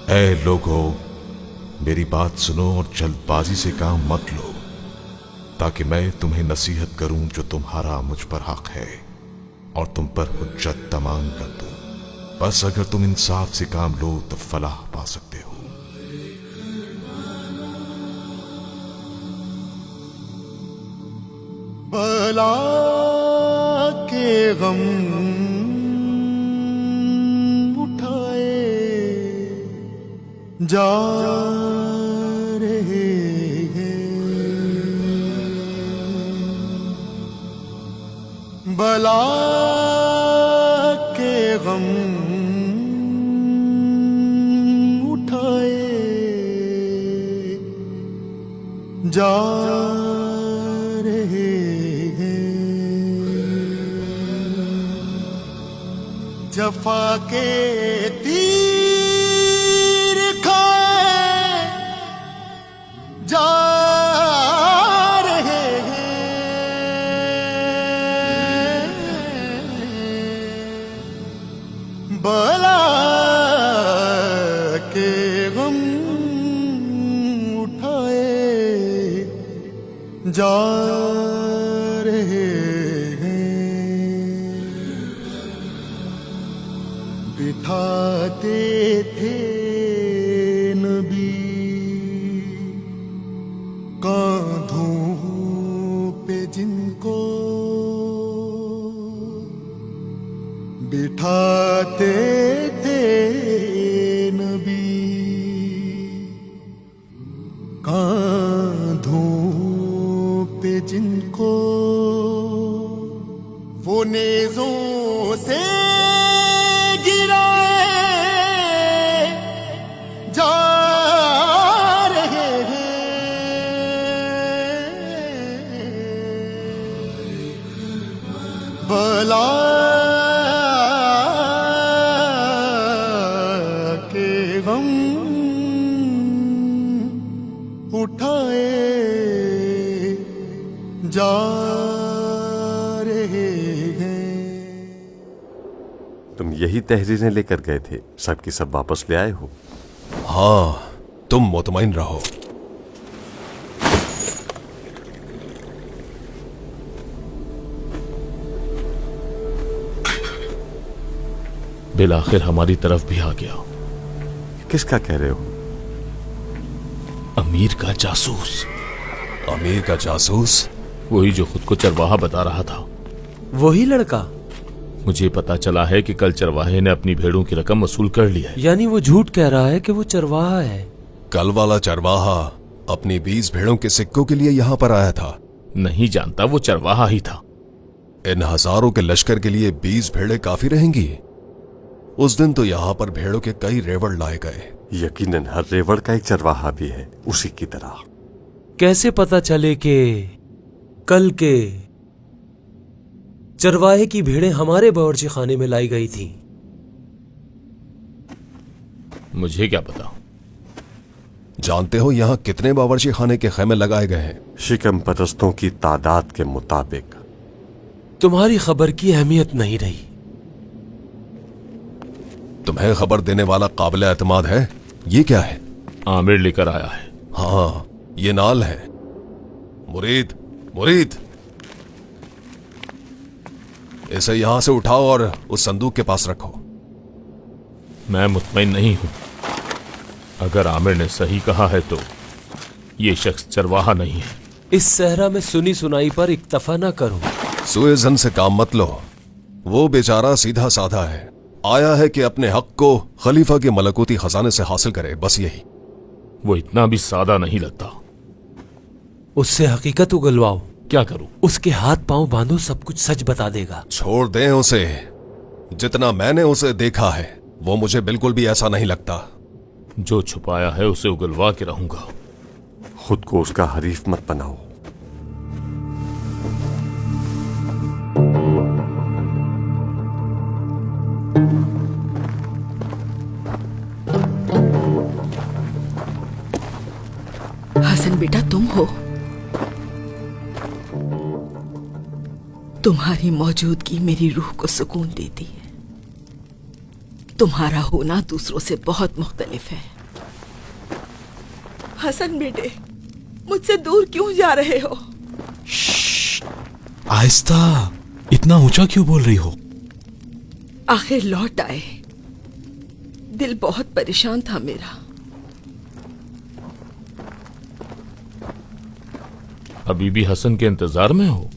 اے لوگو، میری بات سنو اور جلدبازی سے کام مت لو، تاکہ میں تمہیں نصیحت کروں جو تمہارا مجھ پر حق ہے اور تم پر حجت تمام کر دوں۔ بس اگر تم انصاف سے کام لو تو فلاح پا سکتے ہو۔ بلا کے غم اٹھائے جا رہے ہیں، بلا کے غم اٹھائے جا رہے ہیں، جفا کے تیر کھائے جا رہے ہیں، بلا کے غم اٹھائے جا رہے ہیں، بٹھاتے تھے نبی کاندھوں پہ جن کو، بٹھاتے تھے نبی کاندھوں پہ جن کو، وہ نیزوں سے گرائے جا رہے ہیں، بلا کے غم اٹھائے جا رہے ہیں۔ تم یہی تحریریں لے کر گئے تھے، سب کی سب واپس لے آئے ہو؟ ہاں، تم مطمئن رہو۔ بالآخر ہماری طرف بھی آ گیا۔ کس کا کہہ رہے ہو؟ امیر کا جاسوس، امیر کا جاسوس؟ وہی جو خود کو چرواہا بتا رہا تھا۔ وہی لڑکا؟ مجھے پتا چلا ہے کہ کل چرواہے نے اپنی بھیڑوں کی رقم وصول کر لی ہے۔ یعنی وہ جھوٹ کہہ رہا ہے کہ وہ چرواہا ہے؟ کل والا چرواہا اپنی 20 بھیڑوں کے سکوں کے لیے یہاں پر آیا تھا۔ نہیں جانتا، وہ چرواہا ہی تھا۔ ان ہزاروں کے لشکر کے لیے 20 بھیڑیں کافی رہیں گی؟ اس دن تو یہاں پر بھیڑوں کے کئی ریوڑ لائے گئے۔ یقیناً ہر ریوڑ کا ایک چرواہا بھی ہے، اسی کی طرح۔ کیسے پتا چلے کہ کل کے چرواہے کی بھیڑیں ہمارے باورچی خانے میں لائی گئی تھی؟ مجھے کیا پتا؟ جانتے ہو یہاں کتنے باورچی خانے کے خیمے لگائے گئے ہیں؟ شکم پرستوں کی تعداد کے مطابق۔ تمہاری خبر کی اہمیت نہیں رہی۔ تمہیں خبر دینے والا قابل اعتماد ہے؟ یہ کیا ہے؟ عامر لے کر آیا ہے۔ ہاں، یہ نال ہے۔ مرید، مرید، اسے یہاں سے اٹھاؤ اور اس صندوق کے پاس رکھو۔ میں مطمئن نہیں ہوں۔ اگر عامر نے صحیح کہا ہے تو یہ شخص چرواہا نہیں ہے۔ اس صحرا میں سنی سنائی پر اکتفا نہ کرو۔ سوئے زن سے کام مت لو، وہ بیچارہ سیدھا سادھا ہے، آیا ہے کہ اپنے حق کو خلیفہ کے ملکوتی خزانے سے حاصل کرے، بس یہی۔ وہ اتنا بھی سادہ نہیں لگتا۔ اس سے حقیقت اگلواؤ۔ کیا کروں؟ اس کے ہاتھ پاؤں باندھو، سب کچھ سچ بتا دے گا۔ چھوڑ دیں اسے، جتنا میں نے اسے دیکھا ہے وہ مجھے بالکل بھی ایسا نہیں لگتا۔ جو چھپایا ہے اسے اگلوا کے رہوں گا۔ خود کو اس کا حریف مت بناؤ۔ حسن بیٹا، تم ہو؟ تمہاری موجودگی میری روح کو سکون دیتی ہے۔ تمہارا ہونا دوسروں سے بہت مختلف ہے۔ हसन बेटे, मुझसे दूर क्यों जा रहे हो? आहिस्ता, इतना ऊंचा क्यों बोल रही हो? आखिर लौट आए। दिल बहुत परेशान था मेरा। अभी भी हसन के इंतजार में हो?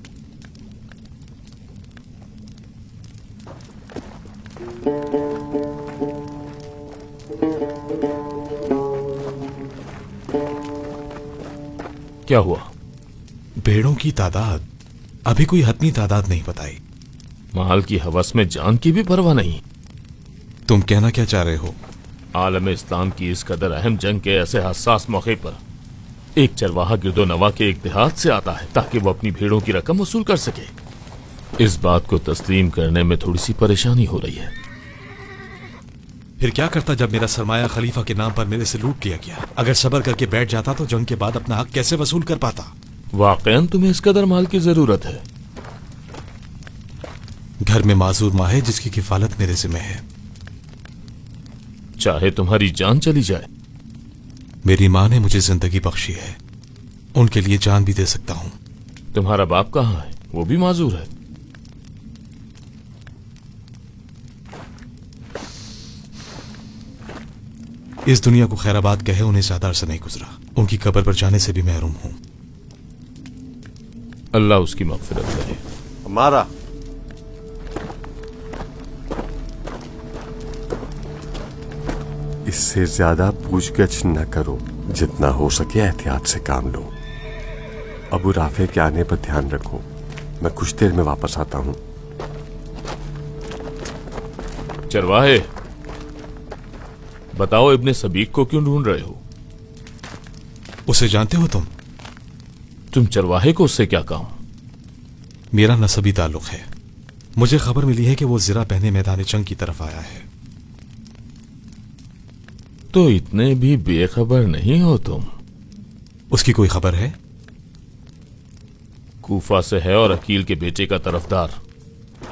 क्या हुआ? भेड़ों की तादाद अभी कोई हतमी तादाद नहीं बताई। माल की हवस में जान की भी परवाह नहीं। तुम कहना क्या चाह रहे हो? आलम इस्लाम की इस कदर अहम जंग के ऐसे हसास मौके पर एक चरवाहा गिरदो नवा के एक देहात से आता है ताकि वो अपनी भेड़ों की रकम वसूल कर सके। इस बात को तस्लीम करने में थोड़ी सी परेशानी हो रही है। फिर क्या करता जब मेरा सरमाया खलीफा के नाम पर मेरे से लूट लिया गया? अगर सबर करके बैठ जाता तो जंग के बाद अपना हक कैसे वसूल कर पाता? वाकईन तुम्हें इस कदर माल की जरूरत है? घर में माजूर माँ है जिसकी किफालत मेरे जिम्मे है। चाहे तुम्हारी जान चली जाए। मेरी माँ ने मुझे जिंदगी बख्शी है, उनके लिए जान भी दे सकता हूँ। तुम्हारा बाप कहाँ है? वो भी माजूर है। इस दुनिया को खैराबाद कहे उन्हें ज्यादा अरसा नहीं गुजरा। उनकी कब्र पर जाने से भी महरूम हूं। अल्लाह उसकी मगफिरत करे। हमारा इससे ज्यादा पूछगछ न करो, जितना हो सके एहतियात से काम लो। अबू राफे के आने पर ध्यान रखो। मैं कुछ देर में वापस आता हूं। चरवाहे, बताओ इब्ने सबीक को क्यों ढूंढ रहे हो? उसे जानते हो तुम? तुम चरवाहे को उससे क्या काम? मेरा नसबी ताल्लुक है। मुझे खबर मिली है कि वो ज़रा पहने मैदान जंग की तरफ आया है। तो इतने भी बेखबर नहीं हो तुम। उसकी कोई खबर है? कूफा से है और अकील के बेटे का तरफदार।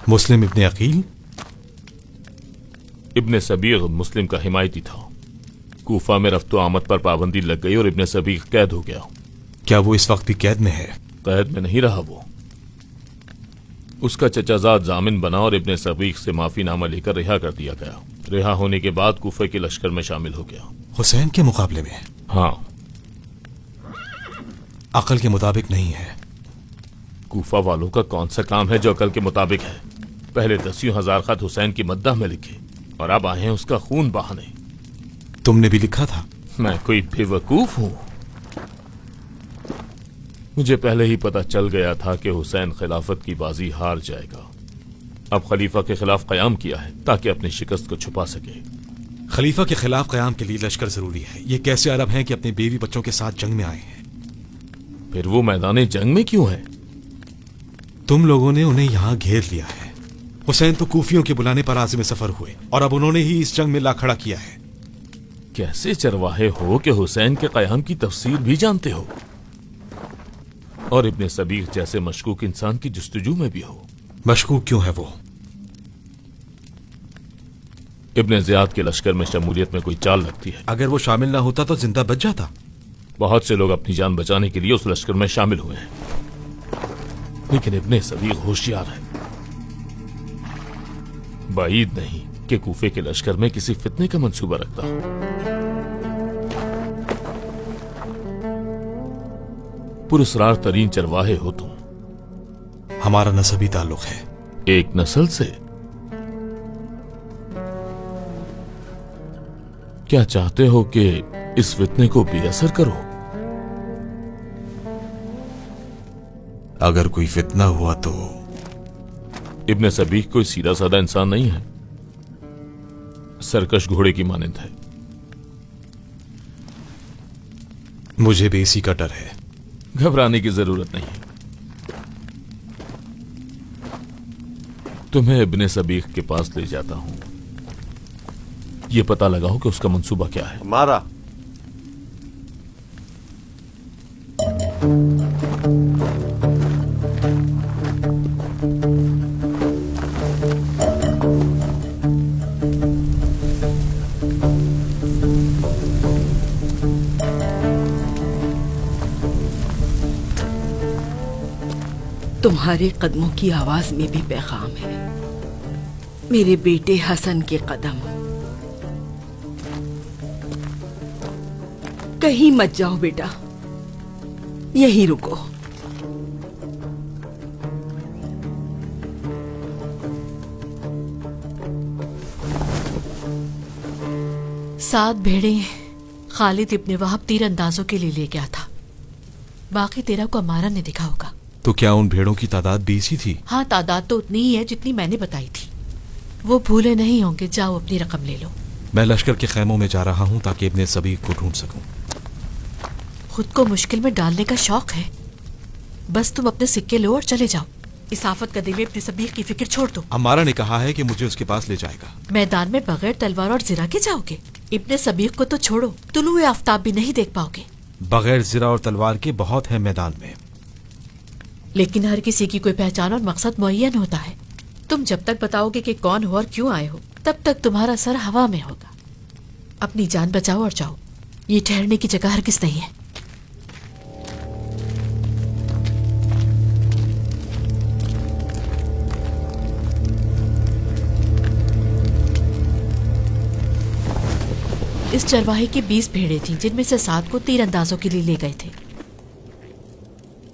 मुस्लिम इब्ने अकील? इब्ने सबीग मुस्लिम का हिमायती था। कूफा में रफ्तो आमद पर पाबंदी लग गई और इब्ने सबीग कैद हो गया। क्या वो इस वक्त भी कैद में है? कैद में नहीं रहा वो। उसका चचाजाद जामिन बना और इब्ने सबीग से माफीनामा लेकर रिहा कर दिया गया। रिहा होने के बाद कूफे के लश्कर में शामिल हो गया। हुसैन के मुकाबले में? हाँ। अकल के मुताबिक नहीं है। कूफा वालों का कौन सा काम है जो अकल के मुताबिक है? पहले 10,000 खत हुसैन की मद्दाह में लिखे और अब आए हैं उसका खून बहाने। तुमने भी लिखा था? मैं कोई बेवकूफ हूं? मुझे पहले ही पता चल गया था कि हुसैन खिलाफत की बाजी हार जाएगा। अब खलीफा के खिलाफ कयाम किया है ताकि अपनी शिकस्त को छुपा सके। खलीफा के खिलाफ कयाम के लिए लश्कर जरूरी है। ये कैसे अरब हैं कि अपने बीवी बच्चों के साथ जंग में आए हैं? फिर वो मैदान जंग में क्यों है? तुम लोगों ने उन्हें यहां घेर लिया है। हुसैन तो कूफियों के बुलाने पर आज़िम सफर हुए और अब उन्होंने ही इस जंग में ला खड़ा किया है। कैसे चरवाहे हो कि हुसैन के कयाम की तफसीर भी जानते हो और इब्ने सबीग जैसे मशकूक इंसान की जुस्तजू में भी हो? मशकूक क्यों है वो? इब्ने ज़ियाद के लश्कर में शमूलियत में कोई चाल लगती है। अगर वो शामिल ना होता तो जिंदा बच जाता। बहुत से लोग अपनी जान बचाने के लिए उस लश्कर में शामिल हुए हैं, लेकिन इब्ने सबीग होशियार है। बाईद नहीं कि कूफे के लश्कर में किसी फितने का मंसूबा रखता हो। पुरस्रार तरीन चरवाहे हो तुम। हमारा नसबी ताल्लुक है। एक नस्ल से? क्या चाहते हो कि इस फितने को बेअसर करो? अगर कोई फितना हुआ तो? इब्ने सबीग कोई सीधा साधा इंसान नहीं है, सरकश घोड़े की मानंद है। मुझे भी इसी का डर है। घबराने की जरूरत नहीं। तुम्हें इब्ने सबीग के पास ले जाता हूं। यह पता लगाओ कि उसका मंसूबा क्या है। हमारा तुम्हारे कदमों की आवाज में भी पैगाम है, मेरे बेटे हसन के कदम। कहीं मत जाओ बेटा, यहीं रुको। सात भेड़ें खालिद इब्ने वहाब तीरंदाजों के लिए ले गया था। बाकी तेरा को अमारा ने दिखा होगा। तो क्या उन भेड़ों की तादाद 20 ही थी? हाँ, तादाद तो उतनी ही है जितनी मैंने बताई थी। वो भूले नहीं होंगे। जाओ अपनी रकम ले लो। मैं लश्कर के खैमों में जा रहा हूँ ताकि इब्ने सबीक को ढूंढ सकूं। खुद को मुश्किल में डालने का शौक है? बस तुम अपने सिक्के लो और चले जाओ। इस आफत कदे में अपने सबीक की फिक्र छोड़ दो। अमारा ने कहा है कि मुझे उसके पास ले जाएगा। मैदान में बगैर तलवार और जिरा के जाओगे? इब्ने सबीक को तो छोड़ो, तुलुए आफताब भी नहीं देख पाओगे। बगैर जिरा और तलवार के बहुत है मैदान में। लेकिन हर किसी की कोई पहचान और मकसद मुअय्यन होता है। तुम जब तक बताओगे कि कौन हो और क्यों आए हो, तब तक तुम्हारा सर हवा में होगा। अपनी जान बचाओ और जाओ। ये ठहरने की जगह हरगिज़ नहीं है। इस चरवाहे की 20 भेड़ें थीं, जिनमें से 7 को तीरंदाजों के लिए ले गए थे।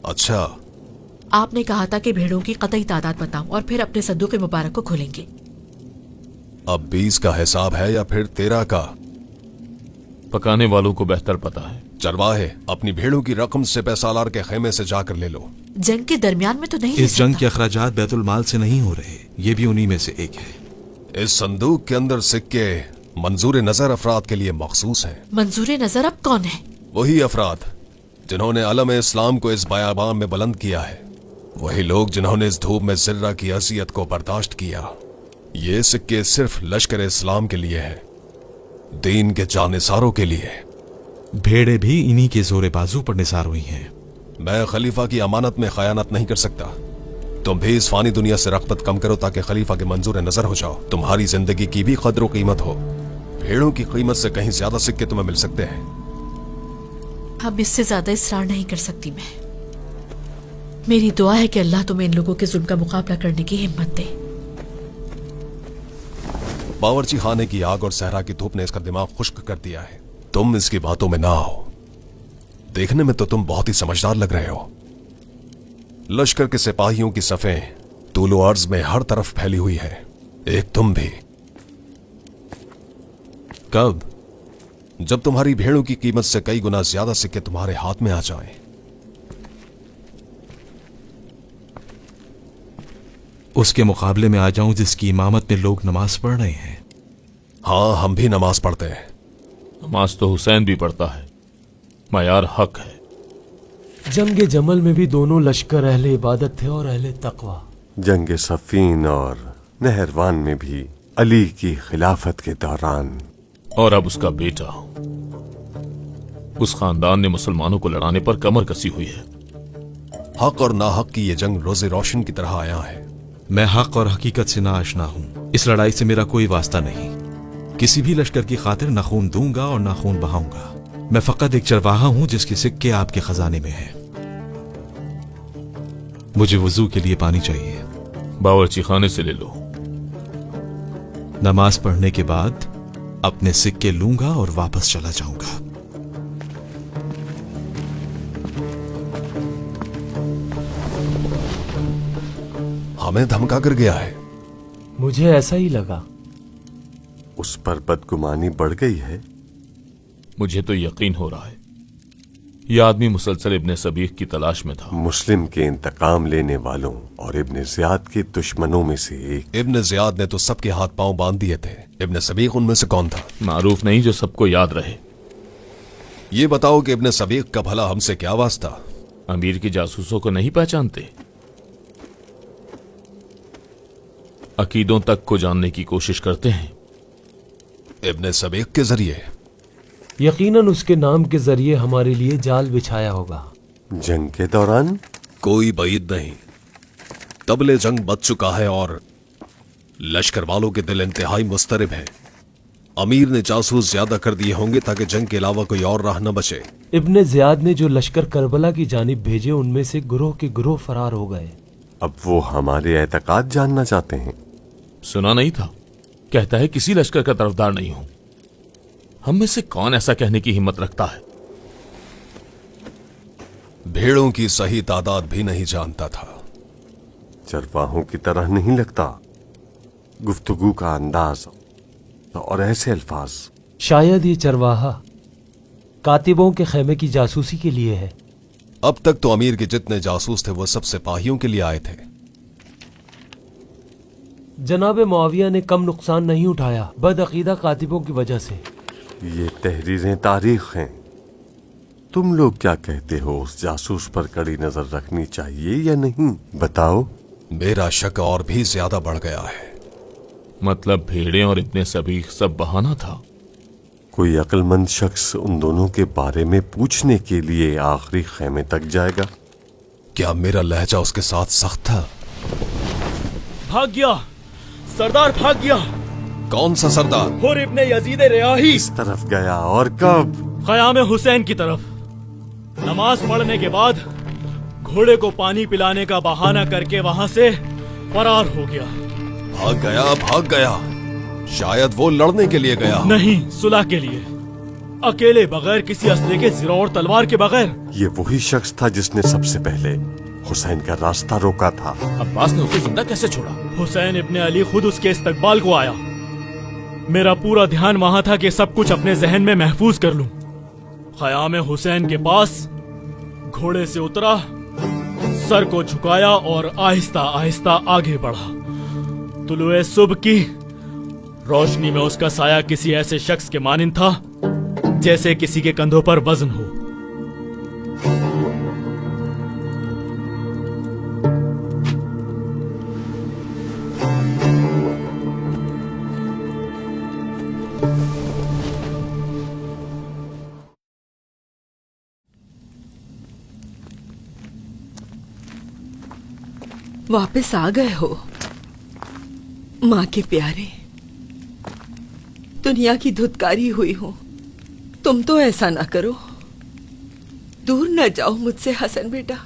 अच्छा, आपने कहा था कि भेड़ों की कतई तादाद बताऊं और फिर अपने संदूक मुबारक को खोलेंगे। अब 20 का हिसाब है या फिर 13 का? पकाने वालों को बेहतर पता है। चरवाहे, अपनी भेड़ों की रकम सिपह सालार के खेमे से जाकर ले लो। जंग के दरमियान में तो नहीं ले इस जंग सकता। के अखराजात बैतुल माल से नहीं हो रहे, ये भी उन्हीं में से एक है। इस संदूक के अंदर सिक्के मंजूर नजर अफराद के लिए मखसूस हैं। मंजूर नजर अब कौन है? वही अफराद जिन्होंने अलम इस्लाम को इस बयाबान में बुलंद किया है, वही लोग जिन्होंने इस धूप में जिर्रा की असियत को बर्दाश्त किया। ये सिक्के सिर्फ लश्कर इस्लाम के लिए है, दीन के जानिसारों के लिए। भेड़े भी इन्हीं के जोरे बाजू पर निसार हुई हैं। मैं खलीफा की अमानत में खयानत नहीं कर सकता। तुम भी इस फानी दुनिया से रग़बत कम करो ताकि खलीफा के मंजूर नजर हो जाओ। तुम्हारी जिंदगी की भी कद्र कीमत हो। भेड़ों की कीमत से कहीं ज्यादा सिक्के तुम्हें मिल सकते हैं। अब इससे ज्यादा इसरार नहीं कर सकती मैं। मेरी दुआ है कि अल्लाह तुम्हें इन लोगों के जुल्म का मुकाबला करने की हिम्मत दे। बावर्ची खाने की आग और सहरा की धूप ने इसका दिमाग खुश्क कर दिया है। तुम इसकी बातों में ना आओ। देखने में तो तुम बहुत ही समझदार लग रहे हो। लश्कर के सिपाहियों की सफें तूलो अर्ज में हर तरफ फैली हुई है, एक तुम भी। कब? जब तुम्हारी भेड़ों की कीमत से कई गुना ज्यादा सिक्के तुम्हारे हाथ में आ जाएं। उसके मुकाबले में आ जाऊं जिसकी इमामत में लोग नमाज पढ़ रहे हैं। हाँ, हम भी नमाज पढ़ते हैं। नमाज तो हुसैन भी पढ़ता है, मयार हक है। जंग जमल में भी दोनों लश्कर अहले इबादत थे और अहले तकवा। जंग सफीन और नहरवान में भी अली की खिलाफत के दौरान। और अब उसका बेटा, उस खानदान ने मुसलमानों को लड़ाने पर कमर कसी हुई है। हक और नाहक की ये जंग रोजे रोशन की तरह आया है। मैं हक और हकीकत से ना आशना हूं। इस लड़ाई से मेरा कोई वास्ता नहीं। किसी भी लश्कर की खातिर न खून दूंगा और न खून बहाऊंगा। मैं फकत एक चरवाहा हूं जिसके सिक्के आपके खजाने में हैं। मुझे वजू के लिए पानी चाहिए। बावर्ची खाने से ले लो। नमाज पढ़ने के बाद अपने सिक्के लूंगा और वापस चला जाऊंगा। हमें धमका कर गया है। मुझे ऐसा ही लगा। उस पर बदगुमानी बढ़ गई है। मुझे तो यकीन हो रहा है यह आदमी मुसलसल इब्ने सबीक की तलाश में था। मुस्लिम के इंतकाम लेने वालों और इब्ने ज़ियाद के दुश्मनों में से एक। इब्ने ज़ियाद ने तो सबके हाथ पांव बांध दिए थे। इब्ने सबीक उनमें से कौन था? मारूफ नहीं जो सबको याद रहे। ये बताओ कि इब्ने सबीक का भला हमसे क्या वास्ता? अमीर के जासूसों को नहीं पहचानते? अकीदों तक को जानने की कोशिश करते हैं। इब्ने सबीक के जरिए? यकीनन उसके नाम के जरिए हमारे लिए जाल बिछाया होगा। जंग के दौरान? कोई बईद नहीं। तबले जंग बच चुका है और लश्कर वालों के दिल इंतहाई मुस्तरिब हैं। अमीर ने जासूस ज्यादा कर दिए होंगे ताकि जंग के अलावा कोई और राह न बचे। इब्ने ज़ियाद ने जो लश्कर करबला की जानिब भेजे, उनमें से गुरोह के गुरोह फरार हो गए। अब वो हमारे एतकाद जानना चाहते हैं। सुना नहीं था, कहता है किसी लश्कर का तरफदार नहीं हूं। हम में से कौन ऐसा कहने की हिम्मत रखता है? भेड़ों की सही तादाद भी नहीं जानता था। चरवाहों की तरह नहीं लगता, गुफ्तगू का अंदाज और ऐसे अल्फाज। शायद ये चरवाहा कातिबों के खेमे की जासूसी के लिए है। अब तक तो अमीर के जितने जासूस थे वो सब सिपाहियों के लिए आए थे। जनाब मुआविया ने कम नुकसान नहीं उठाया बदअकीदा कातिबों की वजह से। ये तहरीरें तारीख हैं। तुम लोग क्या कहते हो, उस जासूस पर कड़ी नजर रखनी चाहिए या नहीं? बताओ। मेरा शक और भी ज्यादा बढ़ गया है। मतलब भेड़ें और इतने सभी सब बहाना था? कोई अक्लमंद शख्स उन दोनों के बारे में पूछने के लिए आखिरी खेमे तक जाएगा। क्या मेरा लहजा उसके साथ सख्त था? भाग गया सरदार, भाग गया। कौन सा सरदार? हुर इब्ने यजीद रियाही। इस तरफ गया। और कब? ख़याम हुसैन की तरफ। नमाज पढ़ने के बाद घोड़े को पानी पिलाने का बहाना करके वहां से फरार हो गया। भाग गया, भाग गया। शायद वो लड़ने के लिए गया। नहीं, सुलह के लिए। अकेले, बगैर किसी असले के, सिरों और तलवार के बगैर। ये वही शख्स था जिसने सबसे पहले हुसैन का रास्ता रोका था। अब्बास ने उसे जिंदा कैसे छोड़ा? हुसैन इब्ने अली खुद उसके इस्तकबाल को आया। मेरा पूरा ध्यान वहां था कि सब कुछ अपने जहन में महफूज कर लूं। ख़याम हुसैन के पास घोड़े से उतरा, सर को झुकाया और आहिस्ता आहिस्ता आगे बढ़ा। तुलुए सुबह की रोशनी में उसका साया किसी ऐसे शख्स के मानिंद था जैसे किसी के कंधों पर वजन हो। वापस आ गए हो माँ के प्यारे। दुनिया की धुतकारी हुई हो, तुम तो ऐसा ना करो। दूर न जाओ मुझसे हसन बेटा।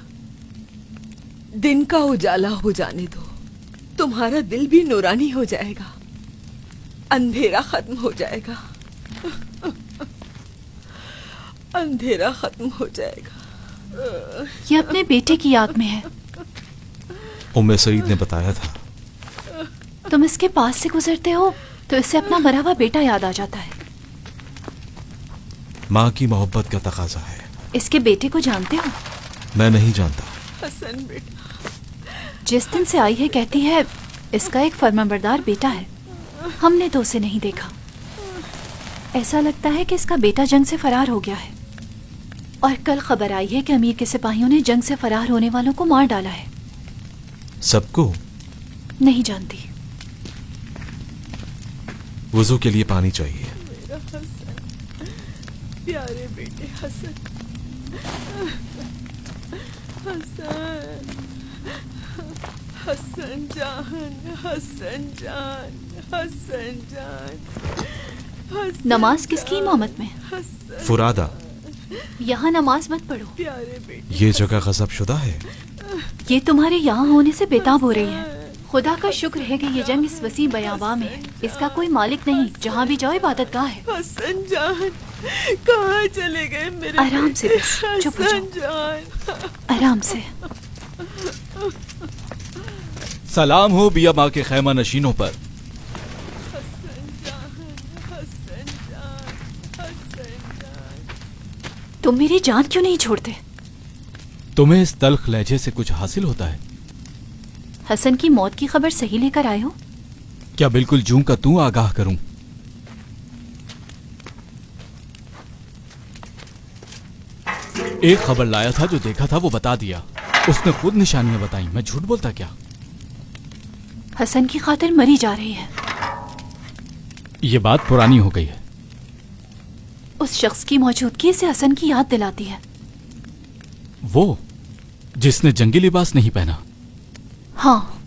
दिन का उजाला हो जाने दो, तुम्हारा दिल भी नूरानी हो जाएगा, अंधेरा खत्म हो जाएगा। अंधेरा खत्म हो जाएगा। ये अपने बेटे की याद में है। उम्मे सईद ने बताया था। तुम इसके पास से गुजरते हो तो इससे अपना मरा हुआ बेटा याद आ जाता है। माँ की मोहब्बत का तकाजा है। इसके बेटे को जानते हो? मैं नहीं जानता। हसन बेटा, जिस दिन से आई है कहती है इसका एक फर्माबरदार बेटा है। हमने तो उसे नहीं देखा। ऐसा लगता है कि इसका बेटा जंग से फरार हो गया है। और कल खबर आई है कि अमीर के सिपाहियों ने जंग से फरार होने वालों को मार डाला है। सबको? नहीं जानती। वुजू के लिए पानी चाहिए। मेरा हसन, प्यारे बेटे हसन। हसन, हसन जान, हसन जान, हसन जान, हसन नमाज किसकी इमामत में? हसन, फुरादा। यहाँ नमाज मत पढ़ो। प्यारे बेटे, ये जगह गजब शुदा है। ये तुम्हारे यहाँ होने से बेताब हो रही है। खुदा का शुक्र है कि ये जंग इस वसी बयाबा में है। इसका कोई मालिक नहीं, जहाँ भी जाओ इबादत गाह है। हसन जान, कहाँ चले गए मेरे आराम से बेटे? बस, चुप हो हसन जाओ। जान, आराम से। सलाम हो बिया माँ के खैमा नशीनों पर। हसन जान, हसन जान, हसन जान। तुम मेरी जान क्यों नहीं छोड़ते? तुम्हें इस तल्ख लहजे से कुछ हासिल होता है? हसन की मौत की खबर सही लेकर आए हो? क्या बिल्कुल जूं का तू आगाह करूं? एक खबर लाया था, जो देखा था वो बता दिया। उसने खुद निशानियां बताई, मैं झूठ बोलता क्या? हसन की खातिर मरी जा रही है। ये बात पुरानी हो गई है। उस शख्स की मौजूदगी से हसन की याद दिलाती है। वो जिसने जंगी लिबास नहीं पहना। हाँ।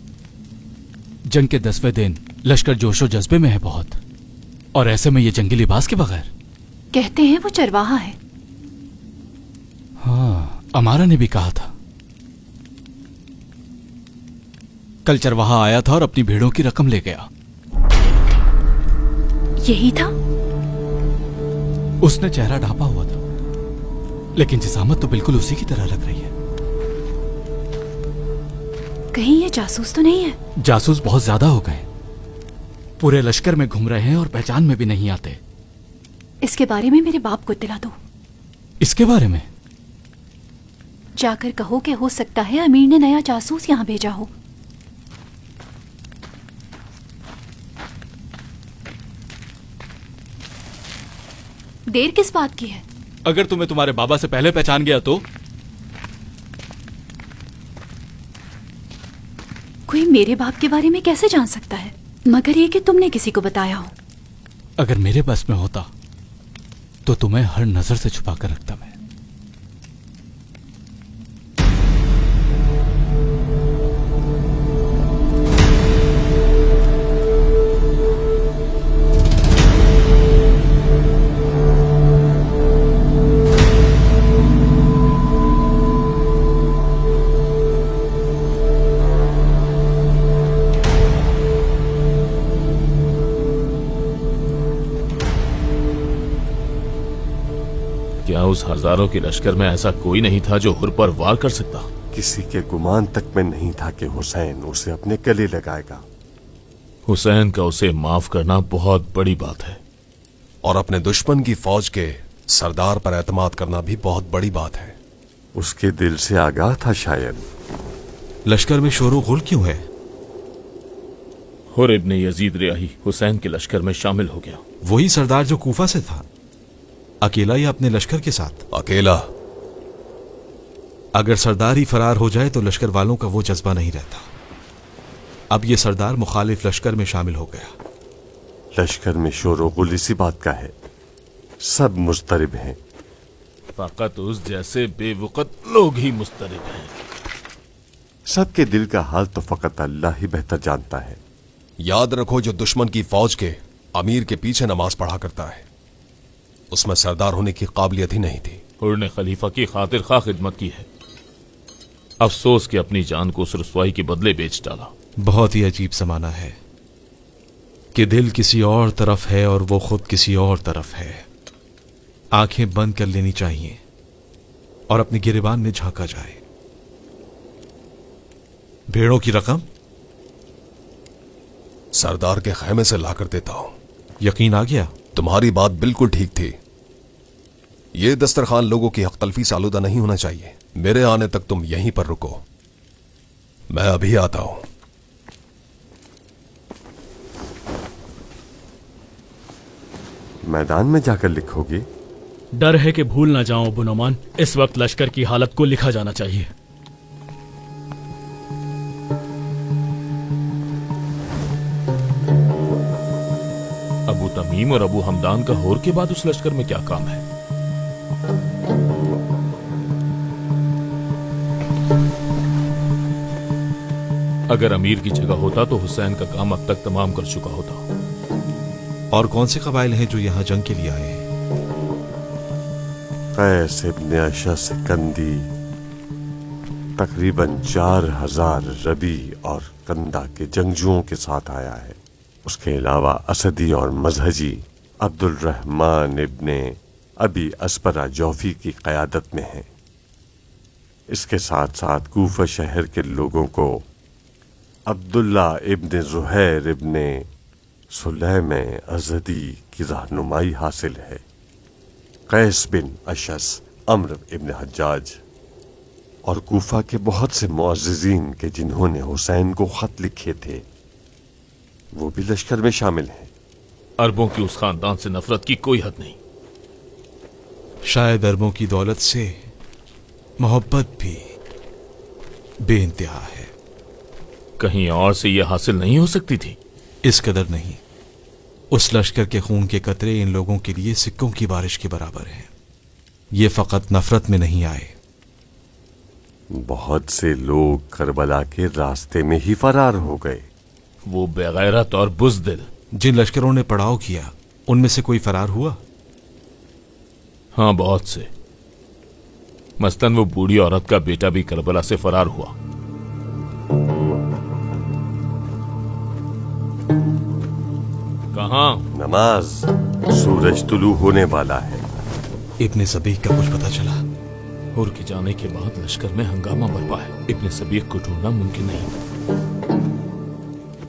जंग के 10वें दिन लश्कर जोशो जज्बे में है बहुत, और ऐसे में ये जंगी लिबास के बगैर। कहते हैं वो चरवाहा है। हाँ, अमारा ने भी कहा था। कल चरवाहा आया था और अपनी भेड़ों की रकम ले गया। यही था? उसने चेहरा ढांपा हुआ था, लेकिन जिसामत तो बिल्कुल उसी की तरह लग रही है। कहीं ये जासूस तो नहीं है? जासूस बहुत ज्यादा हो गए, पूरे लश्कर में घूम रहे हैं और पहचान में भी नहीं आते। इसके बारे में मेरे बाप को इत्तला दो। इसके बारे में? जाकर कहो कि हो सकता है अमीर ने नया जासूस यहां भेजा हो। देर किस बात की है? अगर तुम्हें तुम्हारे बाबा से पहले पहचान गया तो? कोई मेरे बाप के बारे में कैसे जान सकता है, मगर ये कि तुमने किसी को बताया हो। अगर मेरे बस में होता तो तुम्हें हर नजर से छुपा कर रखता मैं। क्या उस हजारों के लश्कर में ऐसा कोई नहीं था जो हुर पर वार कर सकता? किसी के गुमान तक में नहीं था कि हुसैन उसे अपने गले लगाएगा। हुसैन का उसे माफ करना बहुत बड़ी बात है, और अपने दुश्मन की फौज के सरदार पर एतमाद करना भी बहुत बड़ी बात है। उसके दिल से आगाह था शायद। लश्कर में शोर गुल क्यों है? हुर इब्ने यजीद रियाही हुसैन के लश्कर में शामिल हो गया। वही सरदार जो कूफा से था, अकेला या अपने लश्कर के साथ? अकेला। अगर सरदार ही फरार हो जाए तो लश्कर वालों का वो जज्बा नहीं रहता। अब ये सरदार मुखालिफ लश्कर में शामिल हो गया। लश्कर में शोर गुल इसी बात का है, सब मुस्तरिब हैं। फकत उस जैसे बेवकत लोग ही मुस्तरिब हैं। सबके दिल का हाल तो फकत अल्लाह ही बेहतर जानता है। याद रखो, जो दुश्मन की फौज के अमीर के पीछे नमाज पढ़ा करता है, उसमें सरदार होने की काबिलियत ही नहीं थी। हुर ने खलीफा की खातिर खा खिदमत की है। अफसोस कि अपनी जान को उस रुसवाई के बदले बेच डाला। बहुत ही अजीब जमाना है कि दिल किसी और तरफ है और वो खुद किसी और तरफ है। आंखें बंद कर लेनी चाहिए और अपने गिरेबान में झांका जाए। भेड़ों की रकम सरदार के खैमे से लाकर देता हूं। यकीन आ गया? तुम्हारी बात बिल्कुल ठीक थी। ये दस्तरखान लोगों की हक़-तलफ़ी से आलूदा नहीं होना चाहिए। मेरे आने तक तुम यहीं पर रुको, मैं अभी आता हूं। मैदान में जाकर लिखोगे? डर है कि भूल ना जाऊं अबू नुमान, इस वक्त लश्कर की हालत को लिखा जाना चाहिए। अबू तमीम और अबू हमदान का होर के बाद उस लश्कर में क्या काम है? अगर अमीर की जगह होता तो हुसैन का काम अब तक तमाम कर चुका होता। और कौन से कबाइल हैं जो यहां जंग के लिए आए हैं? कैस इब्ने अशस कंदी तकरीबन 4000 रबी और कंदा के जंगजुओं के साथ आया है। उसके अलावा असदी और मजहजी अब्दुल रहमान इब्ने अबी अस्परा जौफी की क़यादत में है। इसके साथ साथ कूफा शहर के लोगों को अब्दुल्ला इब्ने ज़ुहैर इब्ने सुलैम अज़दी की रहनुमाई हासिल है। कैस बिन अशस अम्र इब्ने हज्जाज और कूफा के बहुत से मुअज़्ज़िज़ीन के जिन्होंने हुसैन को खत लिखे थे, वो भी लश्कर में शामिल हैं। अरबों की उस खानदान से नफरत की कोई हद नहीं। शायद अरबों की दौलत से मोहब्बत भी बेइंतहा है। कहीं और से यह हासिल नहीं हो सकती थी? इस कदर नहीं। उस लश्कर के खून के कतरे इन लोगों के लिए सिक्कों की बारिश के बराबर हैं। ये फकत नफरत में नहीं आए। बहुत से लोग करबला के रास्ते में ही फरार हो गए। वो बेगैरत और बुज़दिल। जिन लश्करों ने पड़ाव किया उनमें से कोई फरार हुआ? हाँ, बहुत से। मसलन वो बूढ़ी औरत का बेटा भी करबला से फरार हुआ। कहाँ? नमाज। सूरज तुलू होने वाला है। इब्ने सबीह का कुछ पता चला? हुर के जाने के बाद लश्कर में हंगामा बरपा है। इब्ने सबीह को ढूंढना मुमकिन नहीं।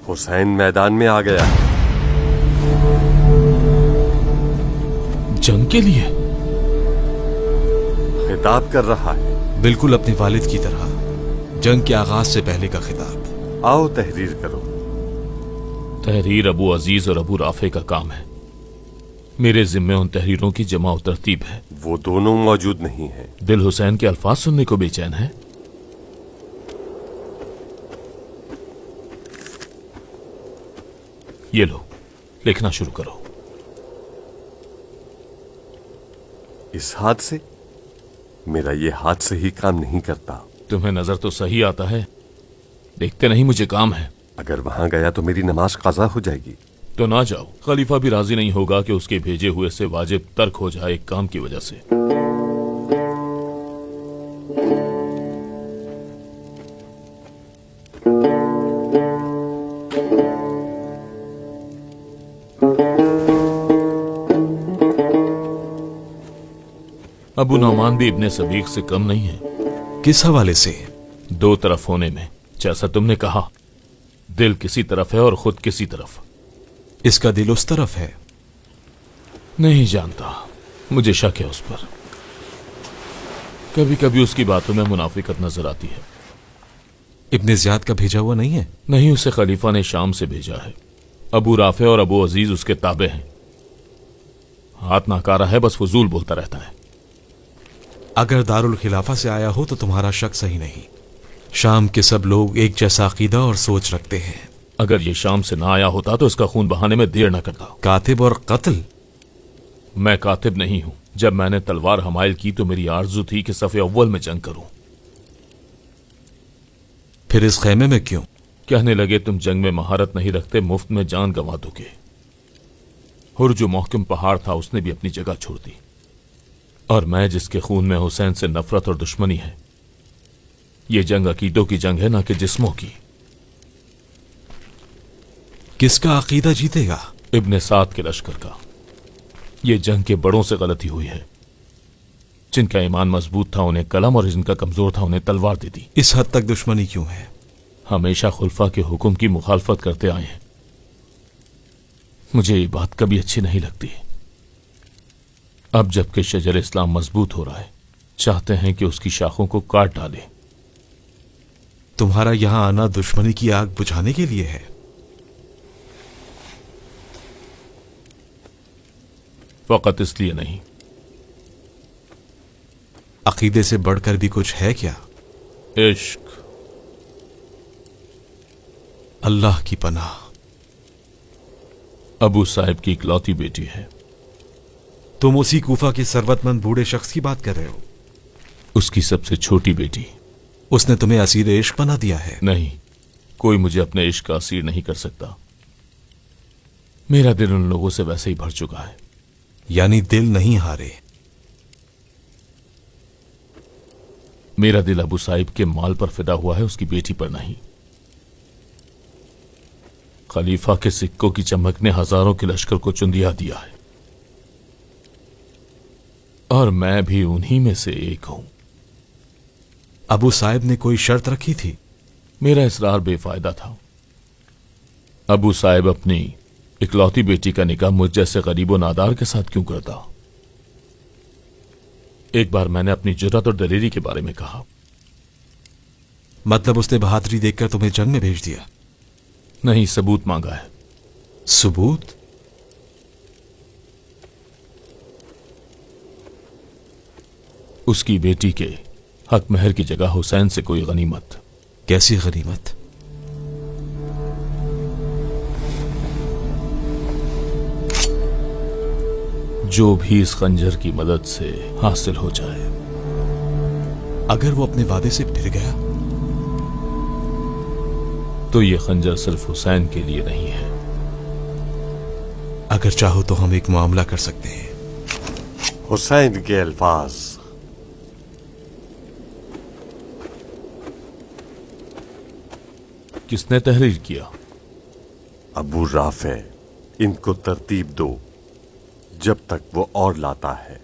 हुसैन मैदान में आ गया है। जंग के लिए खिताब कर रहा है। बिल्कुल अपने वालिद की तरह, जंग के आगाज से पहले का खिताब। आओ तहरीर करो। तहरीर अबू अजीज और अबू राफे का काम है। मेरे जिम्मे उन तहरीरों की जमा और तरतीब है। वो दोनों मौजूद नहीं है। दिल हुसैन के अल्फाज सुनने को बेचैन है। ये लो, लिखना शुरू करो। इस हाथ से? मेरा ये हाथ से ही काम नहीं करता। तुम्हें नजर तो सही आता है, देखते नहीं मुझे काम है। अगर वहां गया तो मेरी नमाज काज़ा हो जाएगी। तो ना जाओ, खलीफा भी राजी नहीं होगा कि उसके भेजे हुए से वाजिब तर्क हो जाए एक काम की वजह से। अबू नौमान भी इब्ने सबीक से कम नहीं है। किस हवाले से? दो तरफ होने में। जैसा तुमने कहा, दिल किसी तरफ है और खुद किसी तरफ। इसका दिल उस तरफ है। नहीं जानता, मुझे शक है उस पर। कभी कभी उसकी बातों में मुनाफिकत नजर आती है। इब्ने ज़ियाद का भेजा हुआ नहीं है? नहीं, उसे खलीफा ने शाम से भेजा है। अबू राफे और अबू अजीज उसके ताबे हैं। हाथ नाकारा है, बस फजूल बोलता रहता है। अगर दारुल खिलाफा से आया हो तो तुम्हारा शक सही नहीं। शाम के सब लोग एक जैसा अकीदा और सोच रखते हैं। अगर ये शाम से ना आया होता तो इसका खून बहाने में देर न करता। कातिब और कत्ल? मैं कातिब नहीं हूं। जब मैंने तलवार हमायल की तो मेरी आरजू थी कि सफ़े अव्वल में जंग करूं। फिर इस खेमे में क्यों? कहने लगे तुम जंग में महारत नहीं रखते, मुफ्त में जान गंवा दोगे। हुर जो मोहकम पहाड़ था उसने भी अपनी जगह छोड़ दी। और मैं जिसके खून में हुसैन से नफरत और दुश्मनी है। ये जंग अकीदों की जंग है, ना कि जिस्मों की। किसका अकीदा जीतेगा? इब्ने साद के लश्कर का। ये जंग के बड़ों से गलती हुई है। जिनका ईमान मजबूत था उन्हें कलम और जिनका कमजोर था उन्हें तलवार दे दी। इस हद तक दुश्मनी क्यों है? हमेशा खुलफा के हुक्म की मुखालफत करते आए हैं। मुझे ये बात कभी अच्छी नहीं लगती। अब जबकि शजर इस्लाम मजबूत हो रहा है, चाहते हैं कि उसकी शाखों को काट डाले। तुम्हारा यहां आना दुश्मनी की आग बुझाने के लिए है? फकत इसलिए नहीं। अकीदे से बढ़कर भी कुछ है क्या? इश्क। अल्लाह की पनाह। अबू साहिब की इकलौती बेटी है। तुम उसी कूफा के सरवतमंद बूढ़े शख्स की बात कर रहे हो? उसकी सबसे छोटी बेटी। उसने तुम्हें असीर इश्क बना दिया है? नहीं, कोई मुझे अपने इश्क का असीर नहीं कर सकता। मेरा दिल उन लोगों से वैसे ही भर चुका है। यानी दिल नहीं हारे? मेरा दिल अबू साहिब के माल पर फिदा हुआ है, उसकी बेटी पर नहीं। खलीफा के सिक्कों की चमक ने हजारों के लश्कर को चुंदिया दिया है, और मैं भी उन्हीं में से एक हूं। अबू साहिब ने कोई शर्त रखी थी? मेरा इसरार बेफायदा था। अबू साहिब अपनी इकलौती बेटी का निकाह मुझ जैसे गरीबो नादार के साथ क्यों करता? एक बार मैंने अपनी जुर्रत और दलेरी के बारे में कहा। मतलब उसने बहादुरी देखकर तुम्हें जंग में भेज दिया? नहीं, सबूत मांगा है। सबूत? उसकी बेटी के हक महर की जगह हुसैन से कोई गनीमत। कैसी गनीमत? जो भी इस खंजर की मदद से हासिल हो जाए। अगर वो अपने वादे से फिर गया तो ये खंजर सिर्फ हुसैन के लिए नहीं है। अगर चाहो तो हम एक मामला कर सकते हैं। हुसैन के अल्फाज। किसने तहरीर किया? अबू राफे। इनको तरतीब दो जब तक वो और लाता है।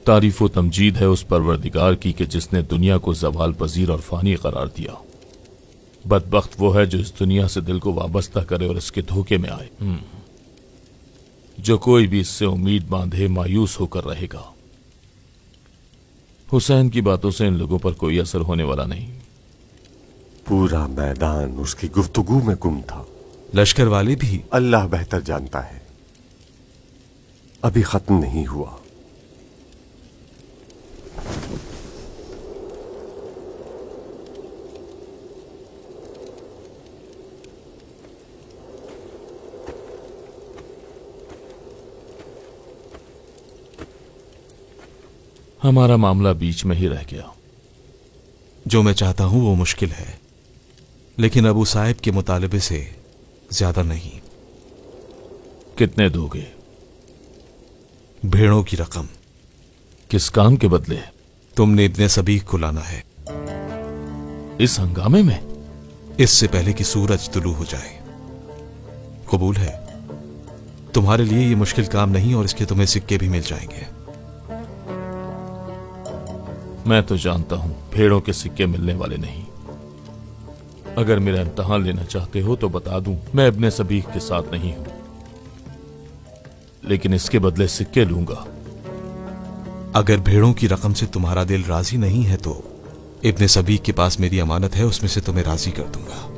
तारीफ व तमजीद है उस परवरदिगार की कि जिसने दुनिया को ज़वाल पजीर और फानी करार दिया। बदबख्त वो है जो इस दुनिया से दिल को वाबस्ता करे और इसके धोखे में आए। जो कोई भी इससे उम्मीद बांधे मायूस होकर रहेगा। हुसैन की बातों से इन लोगों पर कोई असर होने वाला नहीं। पूरा मैदान उसकी गुफ्तगू में गुम था। लश्कर वाले भी? अल्लाह बेहतर जानता है, अभी खत्म नहीं हुआ। हमारा मामला बीच में ही रह गया। जो मैं चाहता हूं वो मुश्किल है, लेकिन अबू साहिब के मुतालबे से ज्यादा नहीं। कितने दोगे? भेड़ों की रकम। किस काम के बदले? तुमने इब्ने सबीह को लाना है। इस हंगामे में? इससे पहले कि सूरज तुलू हो जाए। कबूल है? तुम्हारे लिए ये मुश्किल काम नहीं और इसके तुम्हें सिक्के भी मिल जाएंगे। मैं तो जानता हूं भेड़ों के सिक्के मिलने वाले नहीं। अगर मेरा इम्तहान लेना चाहते हो तो बता दूं, मैं इब्ने सबीह के साथ नहीं हूं, लेकिन इसके बदले सिक्के लूंगा। अगर भेड़ों की रकम से तुम्हारा दिल राजी नहीं है तो इब्ने सबीह के पास मेरी अमानत है, उसमें से तुम्हें राजी कर दूंगा।